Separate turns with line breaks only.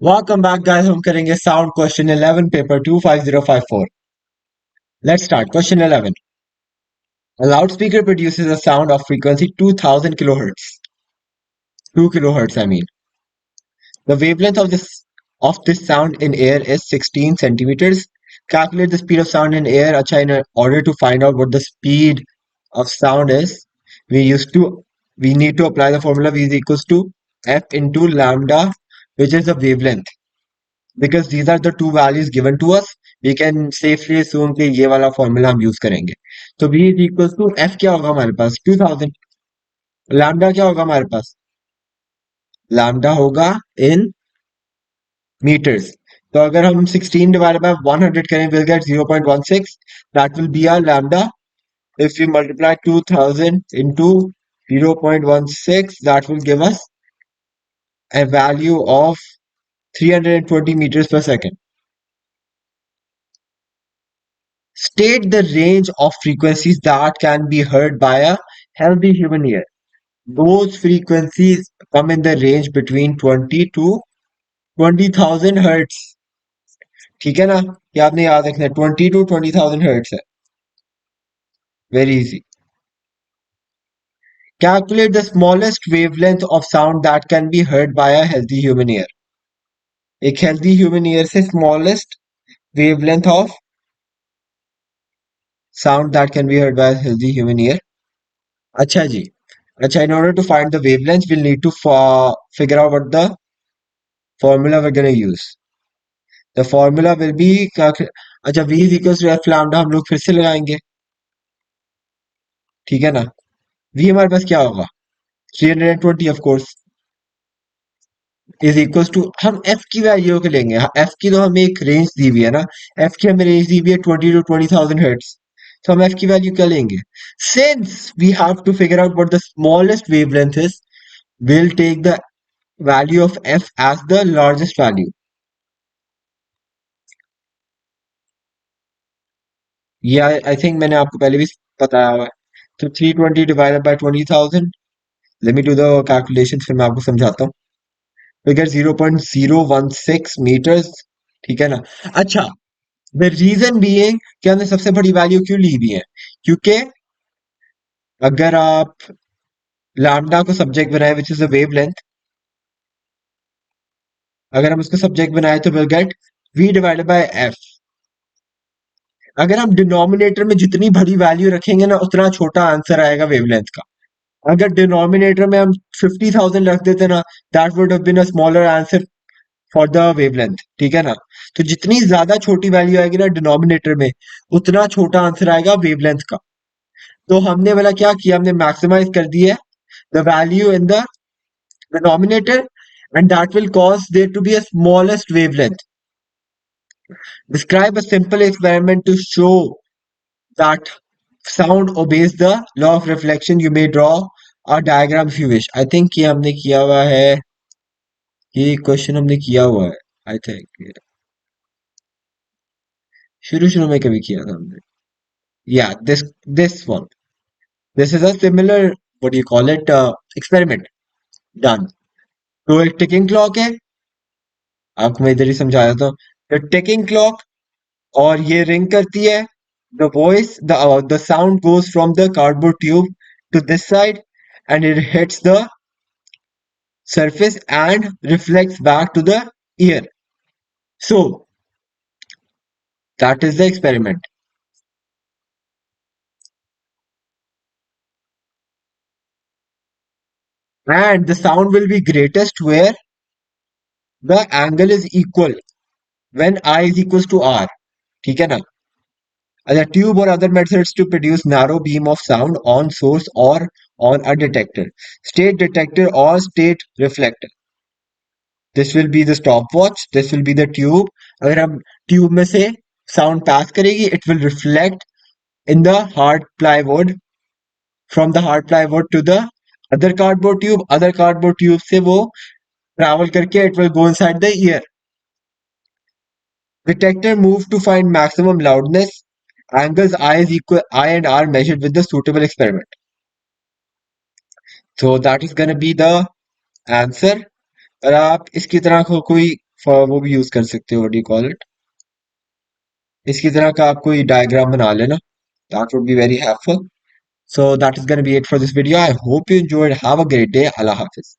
Welcome back, guys. हम करेंगे sound question 11 paper 2 5054. Let's start. Question 11. A loudspeaker produces a sound of frequency 2000 kilohertz. 2 kilohertz, I mean. The wavelength of this sound in air is 16 centimeters. Calculate the speed of sound in air. Acha, in order to find out what the speed of sound is, we used to we need to apply the formula V is equals to F into lambda, which is the wavelength. Because these are the two values given to us, we can safely assume कि ये वाला formula हम use करेंगे. तो v is equals to f क्या होगा हमारे पास 2000. Lambda क्या होगा हमारे पास, लैम्डा होगा इन मीटर्स. तो अगर हम 16 डिवाइडेड बाय 100 करें will get 0.16. That will be our lambda. If we multiply 2000 into 0.16, that will give us a value of 320 meters per second. State the range of frequencies that can be heard by a healthy human ear. Those frequencies come in the range between 20 to 20,000 hertz. ठीक है ना, ये आपने याद रखना है. 20 to 20,000 hertz है. Very easy. Calculate the smallest wavelength of sound that can be heard by a healthy human ear. एक healthy human ear से smallest wavelength of sound that can be heard by a healthy human ear. अच्छा जी. अच्छा, in order to find the wavelength, we'll need to figure out what the formula we're gonna use. The formula will be अच्छा, v is equals to f lambda हम लोग फिर से लगाएंगे. ठीक है ना. v हमारे पास क्या होगा, 320 of course, is equals to, हम f की वैल्यू को लेंगे. f की तो हमें एक रेंज दी हुई है ना, f की हमें रेंज दी हुई है 20 to 20,000 hertz. तो हम f की वैल्यू क्या लेंगे, since we have to figure out what the smallest wavelength is, we'll take the value of f as the largest value. ये आई थिंक मैंने आपको पहले भी बताया हुआ है. तो 320 divided by 20,000. Let me do the calculation, फिर मैं आपको समझाता हूँ. We get 0.016 metres. ठीक है ना. अच्छा, द रीजन बीइंग कि हमने सबसे बड़ी वैल्यू क्यों ली हुई है, क्योंकि अगर आप लैम्डा को सब्जेक्ट बनाए विच इज द वेवलेंथ, अगर हम उसको सब्जेक्ट बनाए तो will get v divided by f. अगर हम डिनोमिनेटर में जितनी बड़ी वैल्यू रखेंगे ना, उतना छोटा आंसर आएगा वेवलेंथ का. अगर डिनोमिनेटर में हम 50,000 रख देते ना, that would have been a smaller answer for the wavelength. ठीक है ना. तो जितनी ज्यादा छोटी वैल्यू आएगी ना डिनोमिनेटर में, उतना छोटा आंसर आएगा वेवलेंथ का. तो हमने वाला क्या किया, हमने मैक्सिमाइज कर दिया the value in the denominator, and that will cause there to be a smallest wavelength. Describe a simple experiment to show that sound obeys the law of reflection. You may draw a diagram if you wish. I think ये हमने किया हुआ है, ये question हमने किया हुआ है. आई थिंक शुरू शुरू में कभी किया था हमने. या this one, this is a similar, what you call it, experiment done. तो एक टिकिंग क्लॉक है, आपको मैं इधर ही समझा देता हूँ. टिकिंग क्लॉक, और ये रिंग करती है. The sound goes from the cardboard tube to this side, and it hits the surface and reflects back to the ear. So that is the experiment. And the sound will be greatest where the angle is equal, when I is equals to R. ठीक है ना. The tube or other methods to produce narrow beam of sound on source or on a detector. State detector or state reflector. This will be the stopwatch. This will be the tube. अगर हम tube में से sound पास करेगी, it will reflect in the hard plywood, from the hard plywood to the other cardboard tube. Other cardboard tube से वो travel करके it will go inside the ear. Detector move to find maximum loudness. Angles I and R measured with the suitable experiment. So that is gonna be the answer. अगर आप इसकी तरह को कोई वो भी यूज कर सकते हो, व्हाट यू कॉल इट। इसकी तरह का आप कोई डायग्राम बना लेना, that would be very helpful. So that is going to be it for this video. I hope you enjoyed. Have a great day. Allah Hafiz.